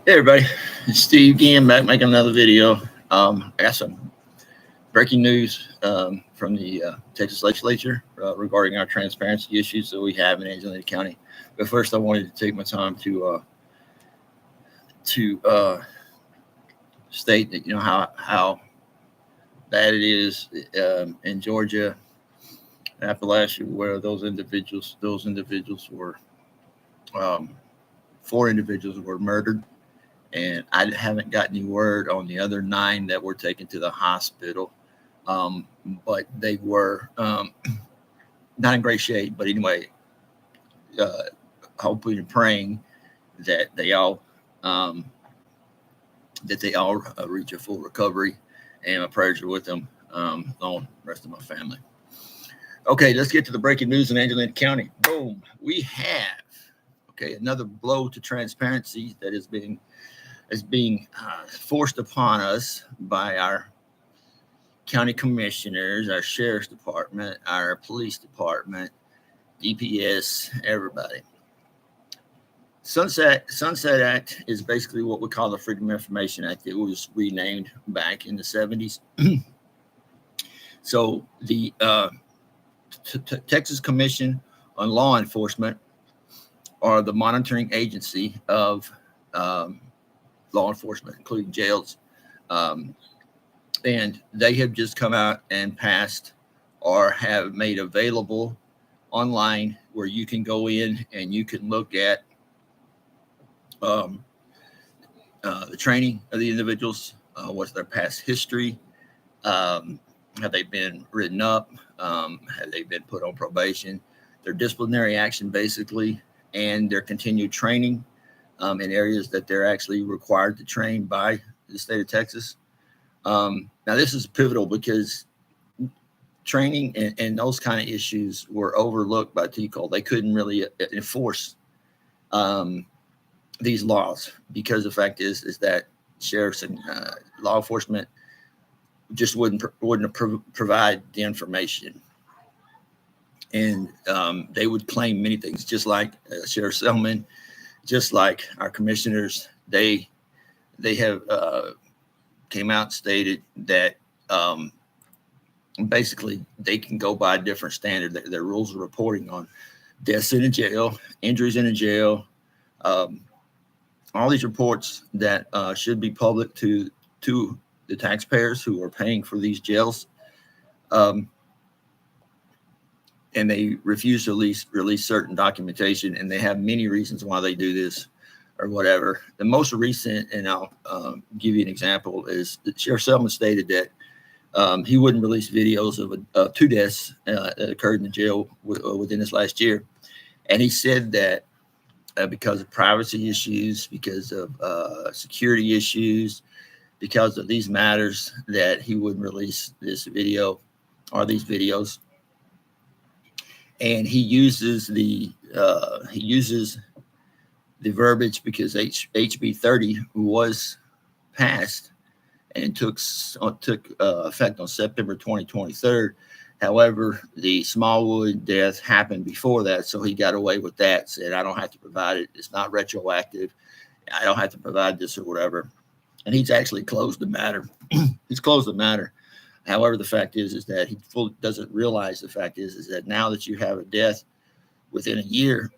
Hey everybody, it's Steve again back making another video. I got some breaking news from the Texas legislature regarding our transparency issues that we have in Angelina County. But first, I wanted to take my time to state that how bad it is in Georgia, Appalachia, where those individuals were 4 individuals were murdered. And I haven't got any word on the other 9 that were taken to the hospital, but they were not in great shape. But anyway, hoping and praying that they all reach a full recovery, and my prayers are with them, along the rest of my family. Okay, let's get to the breaking news in Angelina County. Boom, we have another blow to transparency that is being forced upon us by our county commissioners, our sheriff's department, our police department, DPS, everybody. Sunset Act is basically what we call the Freedom of Information Act. It was renamed back in the 70s. So the Texas Commission on Law Enforcement are the monitoring agency of law enforcement, including jails, and they have just come out and passed or have made available online where you can go in and you can look at the training of the individuals, what's their past history, have they been written up, have they been put on probation, their disciplinary action basically, and their continued training in areas that they're actually required to train by the state of Texas. Now, this is pivotal because training and those kind of issues were overlooked by TCOL. They couldn't really enforce these laws because the fact is that sheriffs and law enforcement just wouldn't provide the information. And they would claim many things, just like Sheriff Selman, just like our commissioners. They have came out and stated that basically they can go by a different standard. Their rules of reporting on deaths in a jail, injuries in a jail, all these reports that should be public to the taxpayers who are paying for these jails. And they refuse to release certain documentation, and they have many reasons why they do this or whatever. The most recent, and I'll give you an example, is that Sheriff Selman stated that he wouldn't release videos of 2 deaths that occurred in the jail within this last year. And he said that because of privacy issues, because of security issues, because of these matters, that he wouldn't release this video or these videos. And he uses the verbiage because HB 30 was passed and took effect on September 2023. However, the Smallwood death happened before that, so he got away with that. Said, I don't have to provide it. It's not retroactive. I don't have to provide this or whatever. And he's actually closed the matter. He's closed the matter. However, the fact is that he fully doesn't realize the fact is that now that you have a death within a year,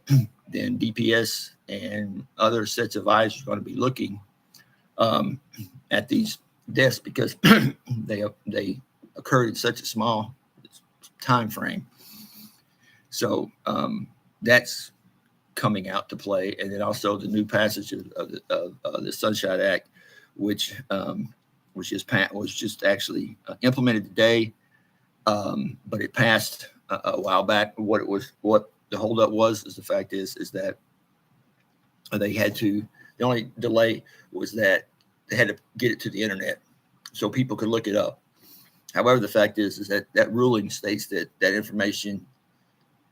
then DPS and other sets of eyes are going to be looking at these deaths because they occurred in such a small time frame. So that's coming out to play, and then also the new passage of the Sunshine Act, which was just actually implemented today, but it passed a while back. What the holdup was is the fact is that they had to. The only delay was that they had to get it to the internet so people could look it up. However, the fact is that ruling states that information,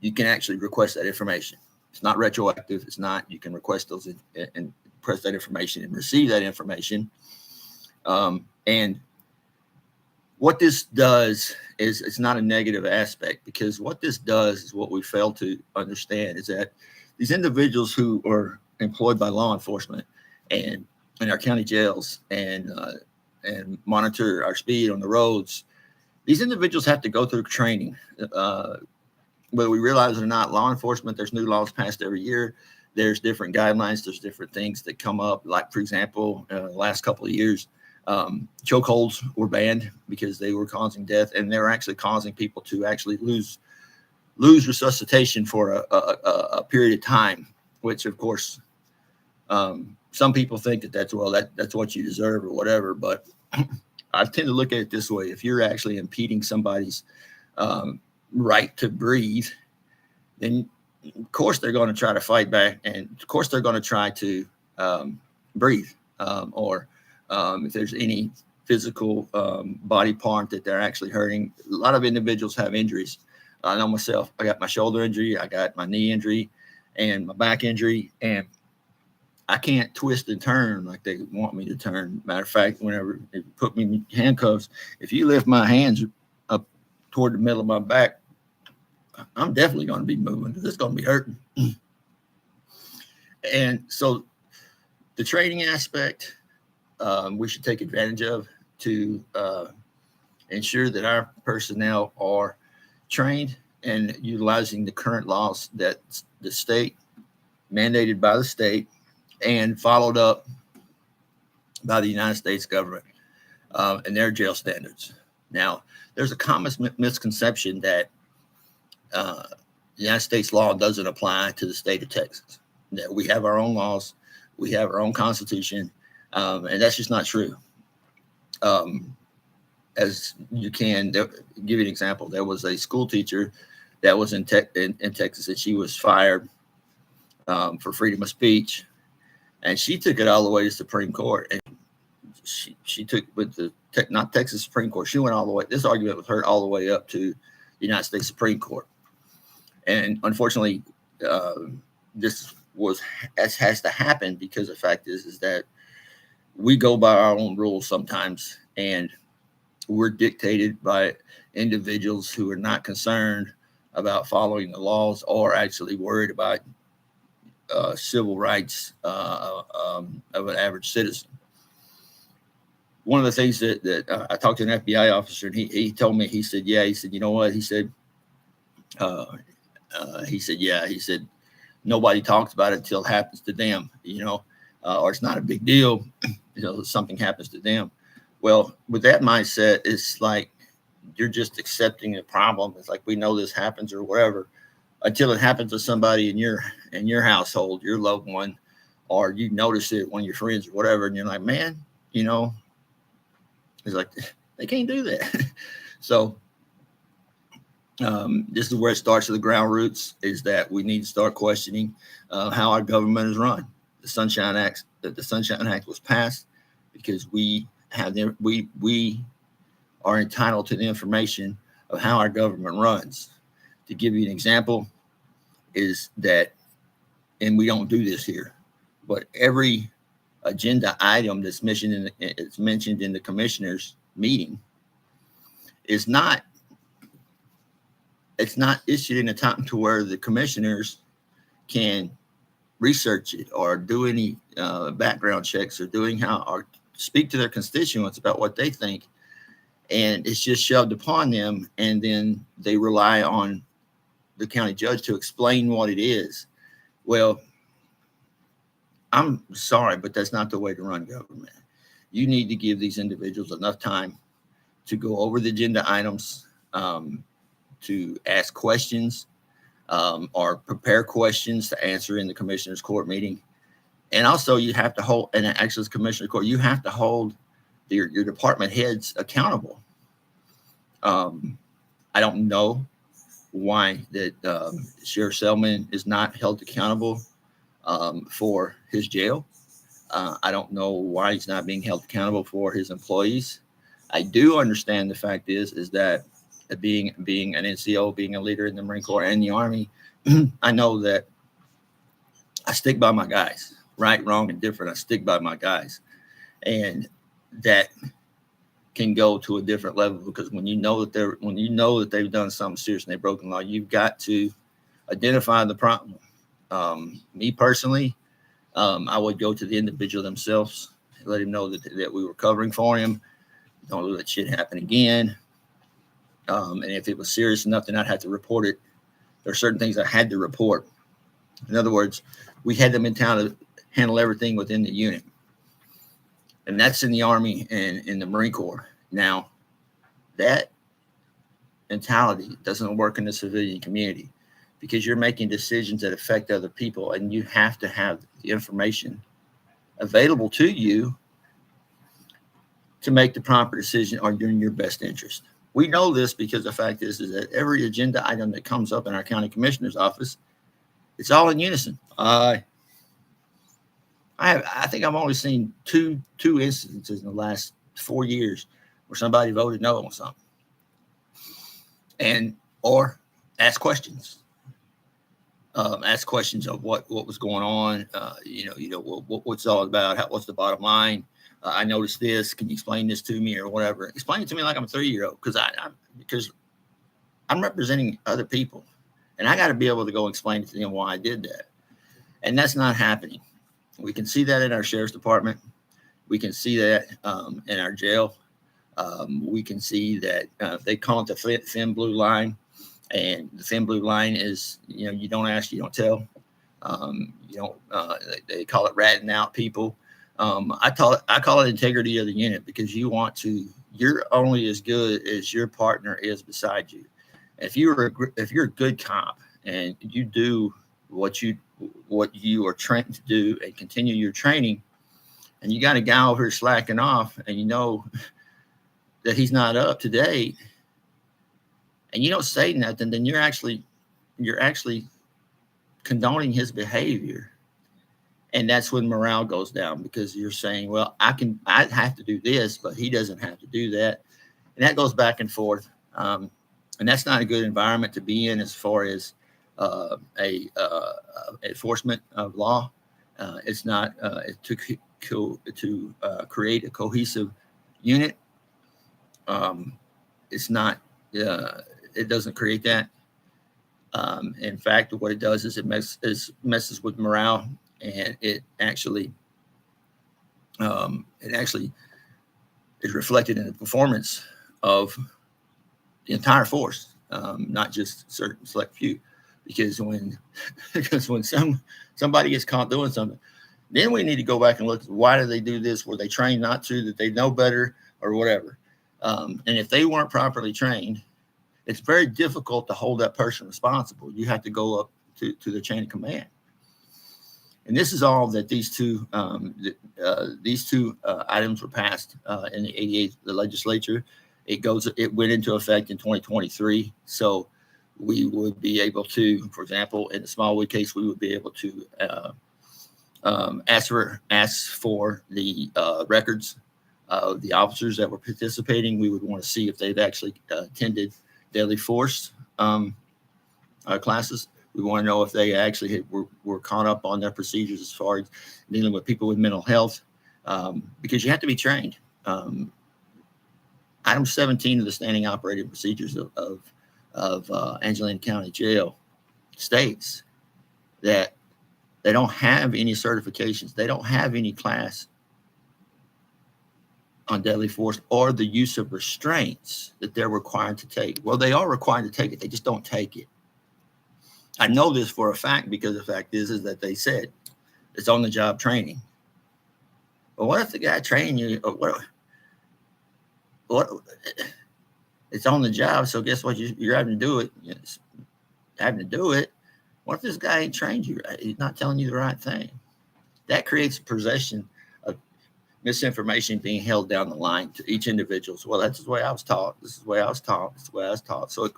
you can actually request that information. It's not retroactive. It's not. You can request those and request that information and receive that information. And what this does is it's not a negative aspect, because what this does is what we fail to understand is that these individuals who are employed by law enforcement and in our county jails and monitor our speed on the roads, these individuals have to go through training. Whether we realize it or not, law enforcement, there's new laws passed every year. There's different guidelines. There's different things that come up. Like, for example, the last couple of years, chokeholds were banned because they were causing death, and they were actually causing people to actually lose resuscitation for a period of time, which, of course, some people think that's what you deserve or whatever. But I tend to look at it this way: if you're actually impeding somebody's right to breathe, then of course they're going to try to fight back, and of course they're going to try to breathe, or if there's any physical body part that they're actually hurting. A lot of individuals have injuries. I know myself. I got my shoulder injury, I got my knee injury, and my back injury, and I can't twist and turn like they want me to turn. Matter of fact, whenever they put me in handcuffs, if you lift my hands up toward the middle of my back, I'm definitely going to be moving because it's going to be hurting. And so the training aspect, we should take advantage of to ensure that our personnel are trained and utilizing the current laws that the state mandated by the state and followed up by the United States government and their jail standards. Now, there's a common misconception that the United States law doesn't apply to the state of Texas, that we have our own laws, we have our own constitution, and that's just not true. As you can give you an example, there was a school teacher that was in Texas, and she was fired for freedom of speech, and she took it all the way to Supreme Court, and she took with the not Texas Supreme Court. She went all the way. This argument with her all the way up to the United States Supreme Court, and unfortunately, this has to happen because the fact is that we go by our own rules sometimes, and we're dictated by individuals who are not concerned about following the laws or actually worried about civil rights of an average citizen. One of the things that I talked to an FBI officer, and he told me, he said, you know what? He said, nobody talks about it until it happens to them, or it's not a big deal, something happens to them. Well, with that mindset, it's like you're just accepting the problem. It's like, we know this happens or whatever, until it happens to somebody in your household, your loved one, or you notice it, one of your friends or whatever, and you're like, man, it's like, they can't do that. So this is where it starts with the ground roots, is that we need to start questioning how our government is run. The Sunshine Act was passed because we are entitled to the information of how our government runs. To give you an example, is that, and we don't do this here, but every agenda item that's mentioned in the commissioners' meeting it's not issued in a time to where the commissioners can research it or do any background checks or speak to their constituents about what they think. And it's just shoved upon them, and then they rely on the county judge to explain what it is. Well, I'm sorry, but that's not the way to run government. You need to give these individuals enough time to go over the agenda items, to ask questions, or prepare questions to answer in the commissioner's court meeting. And also you have to hold, and actually as commissioner court, you have to hold your department heads accountable. I don't know why that Sheriff Selman is not held accountable for his jail. I don't know why he's not being held accountable for his employees. I do understand the fact is that being an NCO, being a leader in the Marine Corps and the Army, I know that I stick by my guys, right, wrong, and different. I stick by my guys, and that can go to a different level, because when you know that they've done something serious and they've broken law, you've got to identify the problem. Me personally, I would go to the individual themselves let him know that we were covering for him. Don't let shit happen again. And if it was serious enough, then I'd have to report it. There are certain things I had to report. In other words, we had them in town to handle everything within the unit. And that's in the Army and in the Marine Corps. Now, that mentality doesn't work in the civilian community because you're making decisions that affect other people, and you have to have the information available to you to make the proper decision or in your best interest. We know this because the fact is that every agenda item that comes up in our county commissioner's office, it's all in unison. I think I've only seen two instances in the last 4 years where somebody voted no on something, and or ask questions. Ask questions of what was going on. What's it all about? What's the bottom line? I noticed this. Can you explain this to me or whatever? Explain it to me like I'm a 3-year-old because I'm representing other people, and I got to be able to go explain to them why I did that. And that's not happening. We can see that in our sheriff's department. We can see that in our jail. We can see that they call it the thin blue line, and the thin blue line is, you don't ask, you don't tell. They call it ratting out people. I call it integrity of the unit because you're only as good as your partner is beside you. If you're a good cop and you do what you are trained to do and continue your training, and you got a guy over here slacking off, and you know that he's not up to date, and you don't say nothing, then you're actually condoning his behavior. And that's when morale goes down because you're saying, well, I have to do this, but he doesn't have to do that. And that goes back and forth. And that's not a good environment to be in as far as enforcement of law. It's not to create a cohesive unit. It's not. It doesn't create that. In fact, what it does is it messes with morale, and it actually is reflected in the performance of the entire force, not just certain select few. Because when somebody gets caught doing something, then we need to go back and look, why do they do this? Were they trained not to, that they know better or whatever? And if they weren't properly trained, it's very difficult to hold that person responsible. You have to go up to the chain of command. And this is all that these two items were passed in the 88th, the legislature. It went into effect in 2023. So we would be able to, for example, in the Smallwood case, we would be able to ask for the records of the officers that were participating. We would want to see if they've actually attended deadly force classes. We want to know if they actually were caught up on their procedures as far as dealing with people with mental health, because you have to be trained. Item 17 of the standing operating procedures of Angelina County Jail states that they don't have any certifications. They don't have any class on deadly force or the use of restraints that they're required to take. Well, they are required to take it. They just don't take it. I know this for a fact because the fact is that they said it's on the job training. But what if the guy training you? What? It's on the job, so guess what? You're having to do it. Having to do it. What if this guy ain't trained you right? He's not telling you the right thing. That creates a possession of misinformation being held down the line to each individual. So, well, that's the way I was taught. This is the way I was taught. This is the way I was taught. So it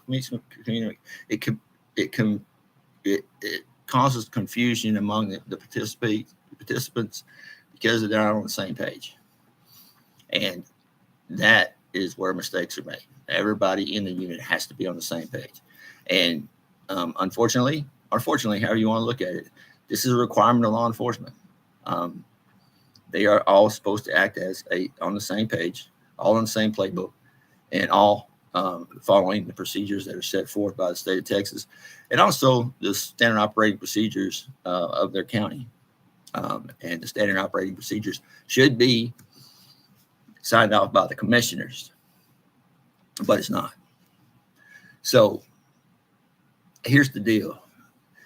causes confusion among the participants because they're not on the same page. And that is where mistakes are made. Everybody in the unit has to be on the same page. And unfortunately, or fortunately, however you want to look at it, this is a requirement of law enforcement. They are all supposed to act on the same page, all on the same playbook, and all following the procedures that are set forth by the state of Texas, and also the standard operating procedures of their county. and the standard operating procedures should be signed off by the commissioners, but it's not. So here's the deal.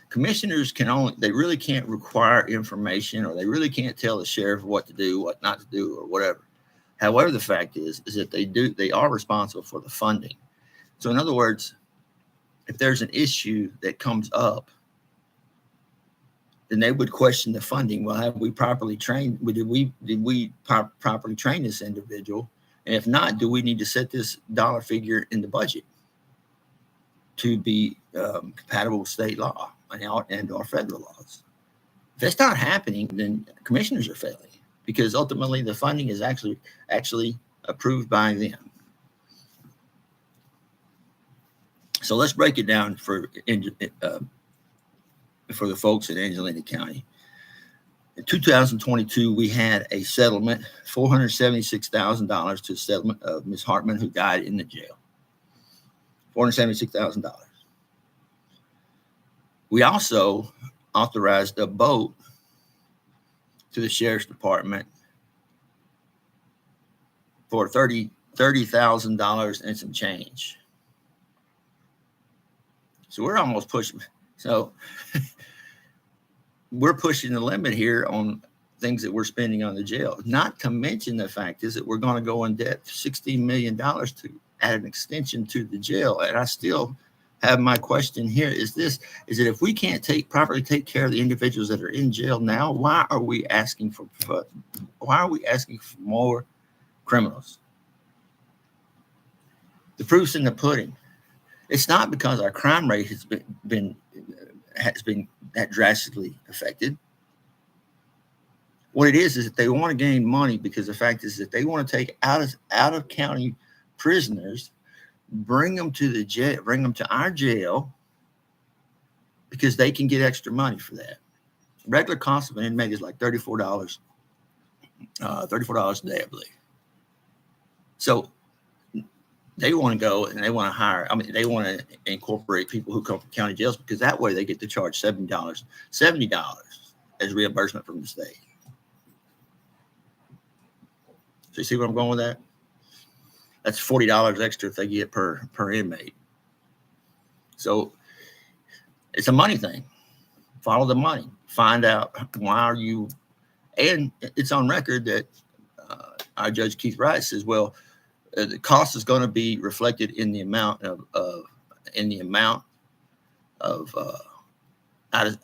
Commissioners they really can't require information, or they really can't tell the sheriff what to do, what not to do, or whatever. However, the fact is that they are responsible for the funding. So in other words, if there's an issue that comes up, then they would question the funding. Well, have we properly trained? Did we properly train this individual? And if not, do we need to set this dollar figure in the budget to be compatible with state law and our federal laws? If that's not happening, then commissioners are failing, because ultimately the funding is actually approved by them. So let's break it down for the folks in Angelina County. In 2022, we had a settlement, $476,000 to the settlement of Ms. Hartman, who died in the jail. $476,000. We also authorized a boat to the sheriff's department for $30,000 and some change. So we're almost pushing. So we're pushing the limit here on things that we're spending on the jail. Not to mention the fact is that we're going to go in debt $16 million to add an extension to the jail. And I still have my question here. Is that if we can't properly take care of the individuals that are in jail now, why are we asking for more criminals? The proof's in the pudding. It's not because our crime rate has been that drastically affected. What it is that they want to gain money, because the fact is that they want to take out of county prisoners, bring them to the jail, bring them to our jail, because they can get extra money for that. Regular cost of an inmate is like $34 a day, I believe. So they want to go and they want to hire. They want to incorporate people who come from county jails, because that way they get to charge $70 as reimbursement from the state. So you see where I'm going with that? That's $40 extra if they get per inmate. So it's a money thing. Follow the money. Find out why are you. And it's on record that our Judge Keith Wright says, well, the cost is going to be reflected in the amount of out of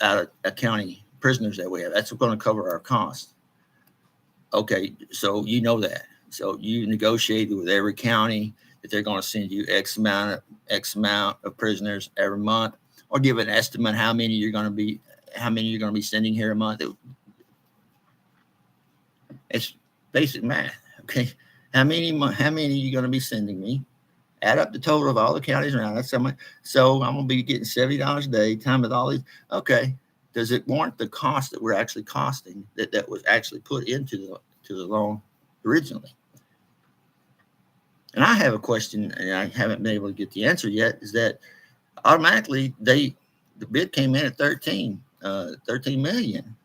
county prisoners that we have. That's going to cover our costs. Okay, so you know that. So you negotiated with every county that they're going to send you X amount of prisoners every month, or give an estimate how many you're going to be sending here a month. It's basic math. Okay, how many are you going to be sending me? Add up the total of all the counties around. That's how much. So I'm going to be getting $70 a day. Time with all these. Okay, does it warrant the cost that we're actually costing that was actually put into the loan originally? And I have a question, and I haven't been able to get the answer yet, is that automatically the bid came in at 13 million.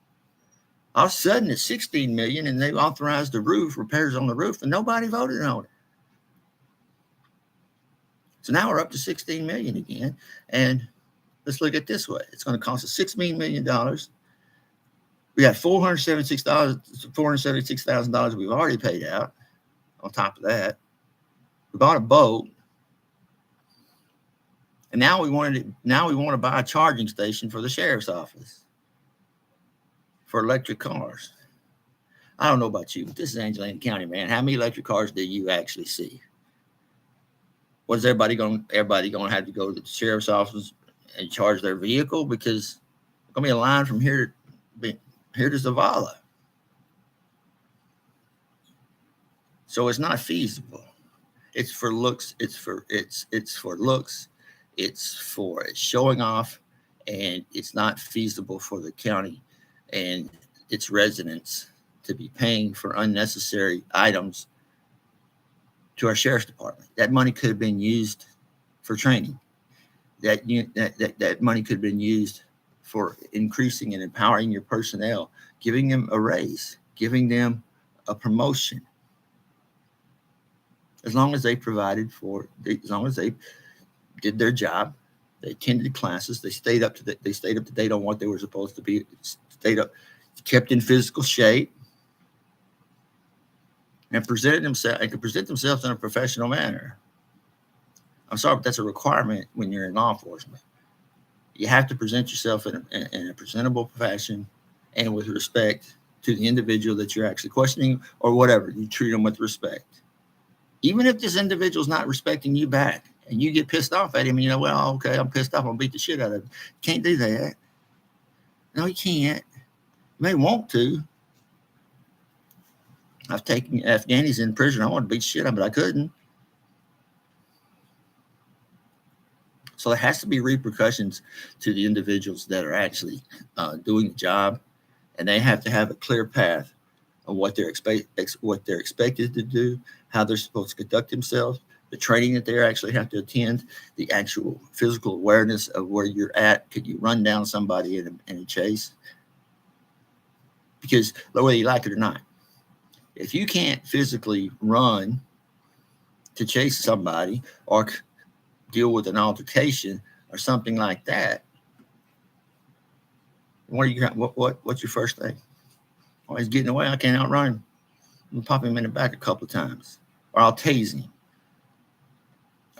All of a sudden it's 16 million, and they've authorized the repairs on the roof, and nobody voted on it. So now we're up to 16 million again. And let's look at it this way. It's going to cost us $16 million. We got $476,000 we've already paid out on top of that. We bought a boat, and now we want to buy a charging station for the sheriff's office for electric cars. I don't know about you, but this is Angelina County, man. How many electric cars do you actually see? What is everybody going to have to go to the sheriff's office and charge their vehicle? Because there's going to be a line from here to Zavala. So it's not feasible. It's for looks. It's for looks. It's for showing off, and it's not feasible for the county and its residents to be paying for unnecessary items to our sheriff's department. That money could have been used for training. That money could have been used for increasing and empowering your personnel, giving them a raise, giving them a promotion. As long as they provided for, as long as they did their job, they attended classes, they stayed up to date on what they were supposed to be, stayed up, kept in physical shape, and could present themselves in a professional manner. I'm sorry, but that's a requirement when you're in law enforcement. You have to present yourself in a presentable fashion and with respect to the individual that you're actually questioning, or whatever. You treat them with respect. Even if this individual's not respecting you back and you get pissed off at him, and well, okay, I'm pissed off, I'm gonna beat the shit out of him. Can't do that. No, you can't. You may want to. I've taken Afghanis in prison. I wanted to beat the shit out of them, but I couldn't. So there has to be repercussions to the individuals that are actually doing the job, and they have to have a clear path of what they're expected to do, how they're supposed to conduct themselves, the training that they actually have to attend, the actual physical awareness of where you're at. Could you run down somebody in a chase? Because whether you like it or not, if you can't physically run to chase somebody or deal with an altercation or something like that, what's your first thing? Oh, he's getting away. I can't outrun him. I'm gonna pop him in the back a couple of times, or I'll tase him.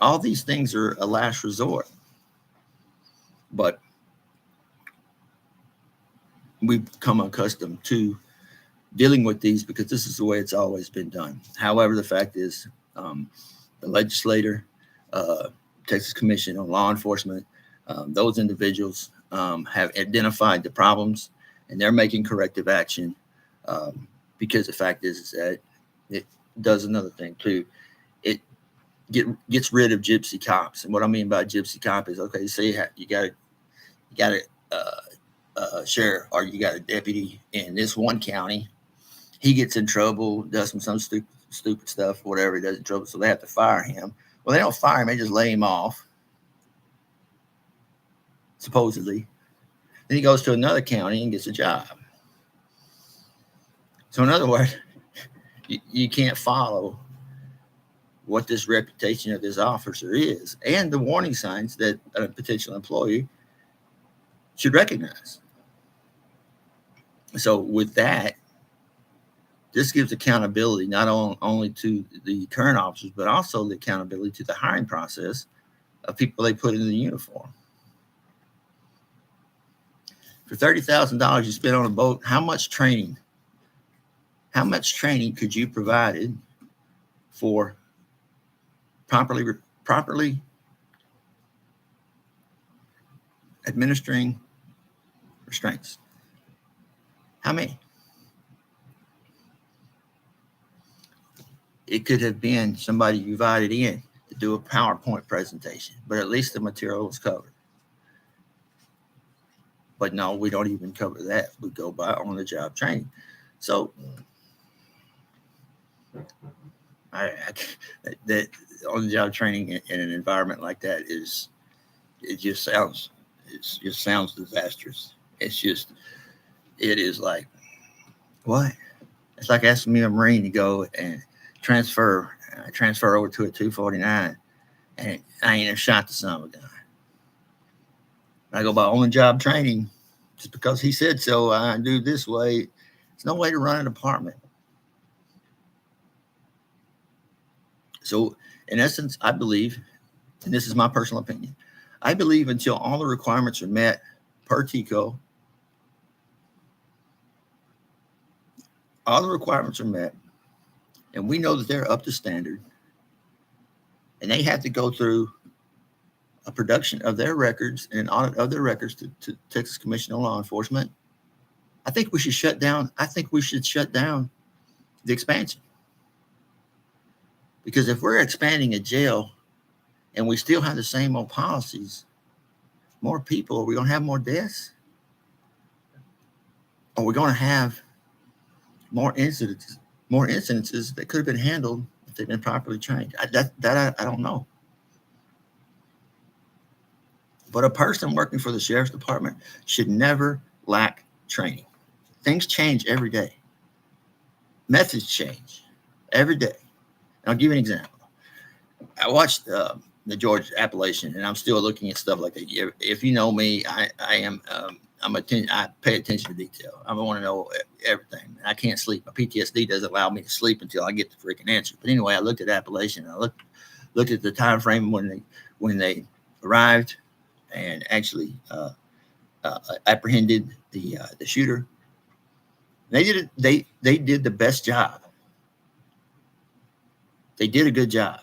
All these things are a last resort, but we've become accustomed to dealing with these because this is the way it's always been done. However, the fact is, the legislator, Texas Commission on Law Enforcement, those individuals have identified the problems, and they're making corrective action. Because the fact is that it does another thing too. It gets rid of gypsy cops, and what I mean by gypsy cop is, okay, say you got a sheriff or you got a deputy in this one county. He gets in trouble, does some stupid stuff, whatever he does in trouble, so they have to fire him. Well, they don't fire him; they just lay him off, supposedly. Then he goes to another county and gets a job. So in other words, you can't follow what this reputation of this officer is and the warning signs that a potential employee should recognize. So with that, this gives accountability not only to the current officers, but also the accountability to the hiring process of people they put in the uniform. For $30,000 you spend on a boat, how much training could you provided for properly administering restraints? How many? It could have been somebody you invited in to do a PowerPoint presentation, but at least the material was covered. But no, we don't even cover that. We go by on-the-job training. So that on-the-job training in an environment like that sounds disastrous. It is like, what? It's like asking me, a Marine, to go and transfer over to a 249, and I ain't even shot the son of a gun. I go by on-the-job training just because he said so. I do this way. It's no way to run an department. So, in essence, I believe, and this is my personal opinion, I believe until all the requirements are met per TICO, all the requirements are met, and we know that they're up to standard, and they have to go through a production of their records and an audit of their records to Texas Commission on Law Enforcement, I think we should shut down the expansion. Because if we're expanding a jail and we still have the same old policies, more people, are we going to have more deaths? Are we going to have more incidences that could have been handled if they've been properly trained? I don't know. But a person working for the sheriff's department should never lack training. Things change every day. Methods change every day. And I'll give you an example. I watched the George Appalachian, and I'm still looking at stuff like that. If you know me, I pay attention to detail. I want to know everything. I can't sleep. My PTSD doesn't allow me to sleep until I get the freaking answer. But anyway, I looked at Appalachian. I looked at the time frame when they arrived and actually apprehended the shooter. They did the best job. They did a good job.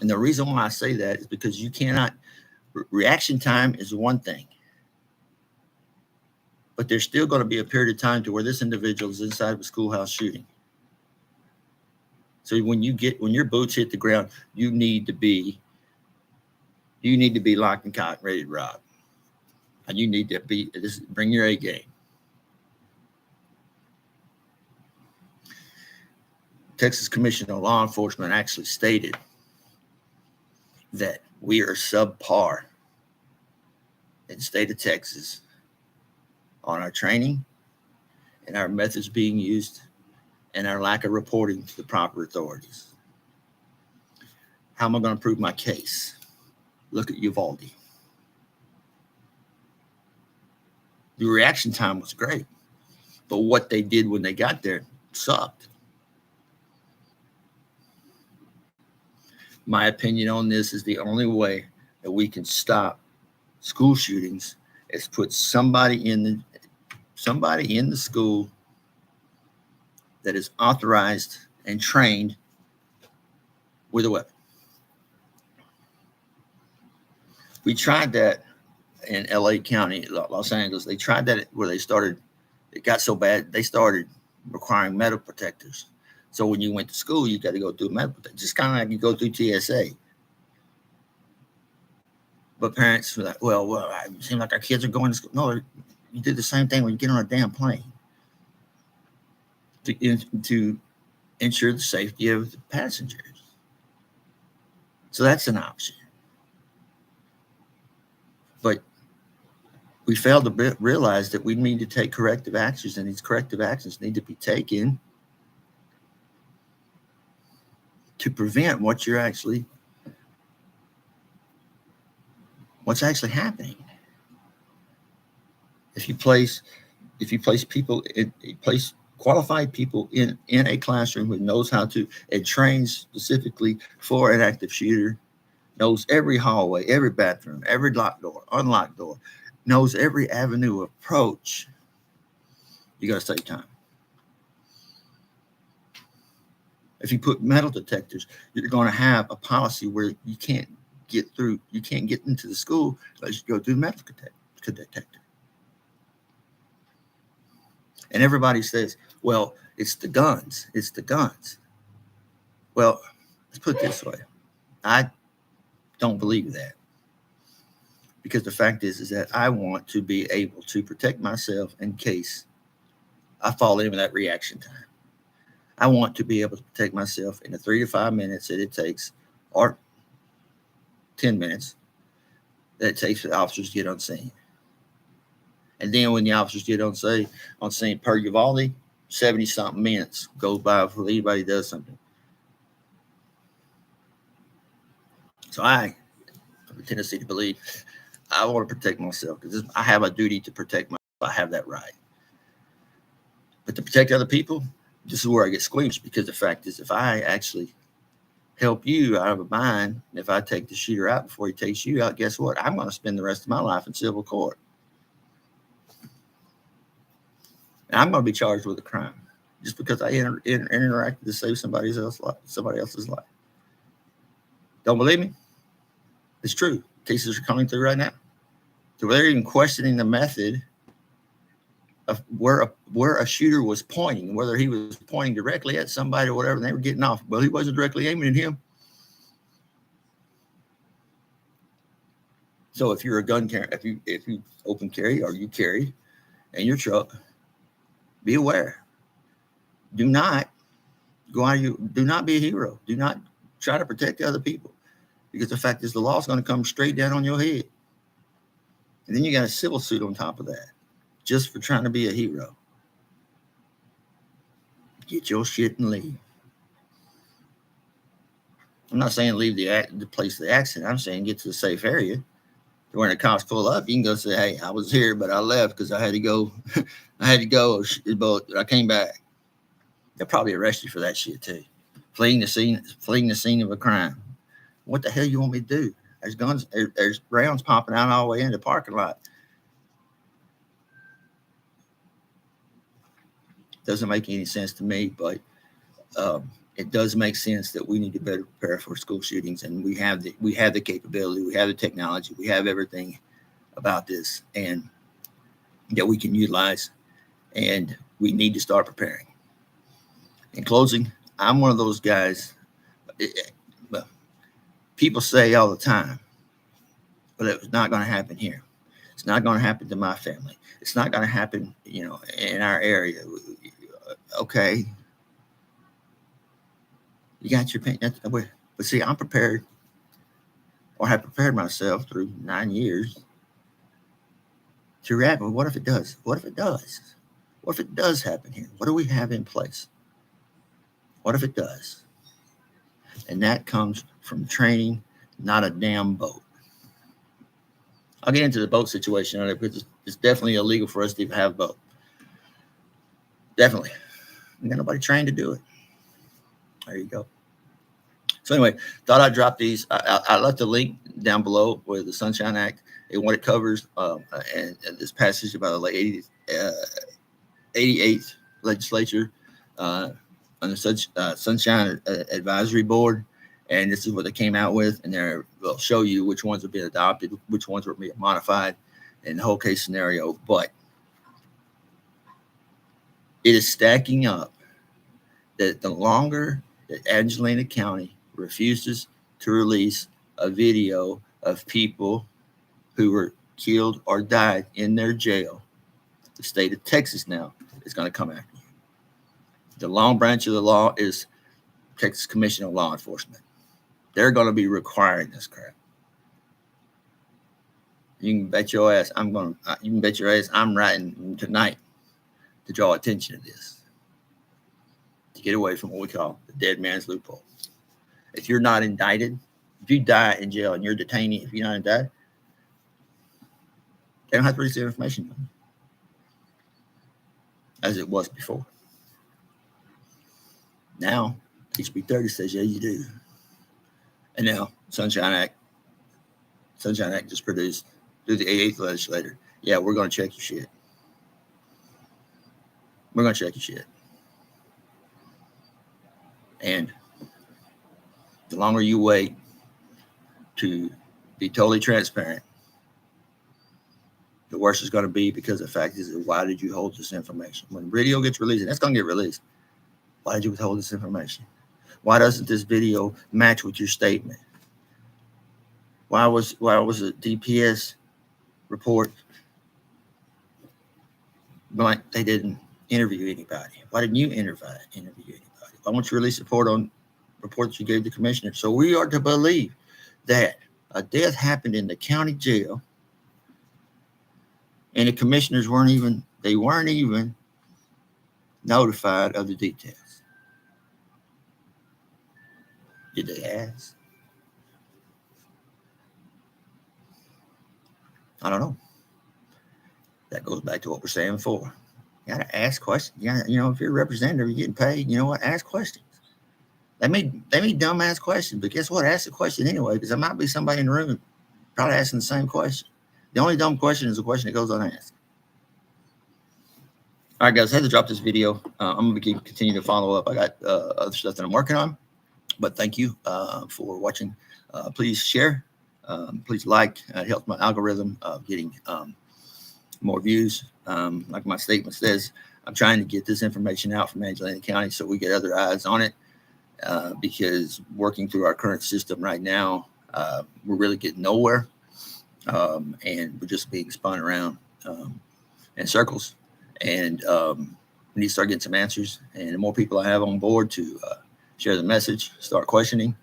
And the reason why I say that is because you cannot, reaction time is one thing, but there's still going to be a period of time to where this individual is inside of a schoolhouse shooting. So when your boots hit the ground, you need to be locked and cocked, ready to rob. And you need to bring your A game. Texas Commission on Law Enforcement actually stated that we are subpar in the state of Texas on our training and our methods being used and our lack of reporting to the proper authorities. How am I going to prove my case? Look at Uvalde. The reaction time was great, but what they did when they got there sucked. My opinion on this is the only way that we can stop school shootings is put somebody in the school that is authorized and trained with a weapon. We tried that in LA County, Los Angeles. They tried that where it got so bad, they started requiring metal detectors. So when you went to school, you got to go through metal detector, just kind of like you go through TSA. But parents were like, well, it seems like our kids are going to school. No, you did the same thing when you get on a damn plane to ensure the safety of the passengers. So that's an option. But we failed to realize that we need to take corrective actions, and these corrective actions need to be taken to prevent what's actually happening. If you place qualified people in a classroom who knows how to and trains specifically for an active shooter, knows every hallway, every bathroom, every locked door, unlocked door, knows every avenue of approach, you got to save time. If you put metal detectors, you're going to have a policy where you can't get into the school unless you go through the metal detector. And everybody says, well, it's the guns. Well, let's put it this way. I don't believe that. Because the fact is that I want to be able to protect myself in case I fall into that reaction time. I want to be able to protect myself in the 3 to 5 minutes that it takes, or 10 minutes that it takes for the officers to get on scene. And then when the officers get on scene per Uvalde, 70-something minutes goes by before anybody does something. So I have a tendency to believe I want to protect myself because I have a duty to protect myself. I have that right. But to protect other people, this is where I get squeamish, because the fact is, if I actually help you out of a bind, if I take the shooter out before he takes you out, guess what? I'm going to spend the rest of my life in civil court. And I'm going to be charged with a crime just because I interacted to save somebody else's life. Don't believe me? It's true. Cases are coming through right now. So they're even questioning the method of where a shooter was pointing, whether he was pointing directly at somebody or whatever, and they were getting off. Well, he wasn't directly aiming at him. So if you're a gun carrier, if you open carry or you carry in your truck, be aware. Do not go out. Do not be a hero. Do not try to protect other people. because the fact is the law's going to come straight down on your head. And then you got a civil suit on top of that just for trying to be a hero. Get your shit and leave. I'm not saying leave the place of the accident. I'm saying get to a safe area. When the cops pull up, you can go say, "Hey, I was here, but I left because I had to go. I had to go, but I came back." They'll probably arrest you for that shit too. Fleeing the scene of a crime. What the hell you want me to do? There's guns. There's rounds popping out all the way into the parking lot. Doesn't make any sense to me, but it does make sense that we need to better prepare for school shootings, and we have the capability, we have the technology, we have everything about this, and that we can utilize, and we need to start preparing. In closing, I'm one of those guys. People say all the time, but it's not going to happen here. It's not going to happen to my family. It's not going to happen, in our area. Okay. You got your opinion, but see, I'm prepared, or have prepared myself through 9 years to react. But what if it does? What if it does? What if it does happen here? What do we have in place? What if it does? And that comes from training, not a damn boat. I'll get into the boat situation on it because it's definitely illegal for us to even have a boat. Definitely. We got nobody trained to do it. There you go. So anyway, thought I'd drop these. I left a link down below with the Sunshine Act and what it covers, and this passage about the 88th legislature on the Sunshine Advisory Board, and this is what they came out with, and they'll show you which ones are being adopted, which ones are being modified, in the whole case scenario. But it is stacking up that the longer that Angelina County refuses to release a video of people who were killed or died in their jail, the state of Texas now is going to come after you. The long branch of the law is Texas Commission on Law Enforcement. They're going to be requiring this crap. You can bet your ass I'm writing tonight to draw attention to this, to get away from what we call the dead man's loophole. If you're not indicted, if you die in jail and you're detainee, if you're not indicted, they don't have to release the information as it was before. Now, HB 30 says, yeah, you do. And now, Sunshine Act just produced through the 8th legislator. Yeah, we're going to check your shit. We're going to check your shit. And the longer you wait to be totally transparent, the worse it's going to be, because the fact is, why did you hold this information? When video gets released, and that's going to get released, why did you withhold this information? Why doesn't this video match with your statement? Why was the DPS report blank? They didn't interview anybody. Why didn't you interview anybody? Why won't you release a report on reports you gave the commissioner? So we are to believe that a death happened in the county jail, and the commissioners weren't even notified of the details. Did they ask? I don't know. That goes back to what we're saying before. You got to ask questions. If you're a representative, you're getting paid. You know what? Ask questions. They may dumbass questions, but guess what? Ask the question anyway, because there might be somebody in the room probably asking the same question. The only dumb question is the question that goes unasked. All right, guys, I had to drop this video. I'm going to continue to follow up. I got other stuff that I'm working on, but thank you for watching. Please share. Please like. It helps my algorithm getting more views. Like my statement says, I'm trying to get this information out from Angelina County so we get other eyes on it, because working through our current system right now, we're really getting nowhere, and we're just being spun around in circles. And we need to start getting some answers. And the more people I have on board to share the message, start questioning,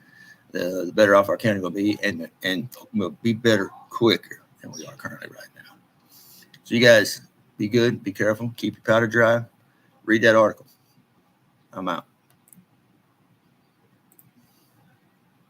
the better off our county will be, and we'll be better quicker than we are currently right now. So you guys be good, be careful, keep your powder dry, read that article. I'm out.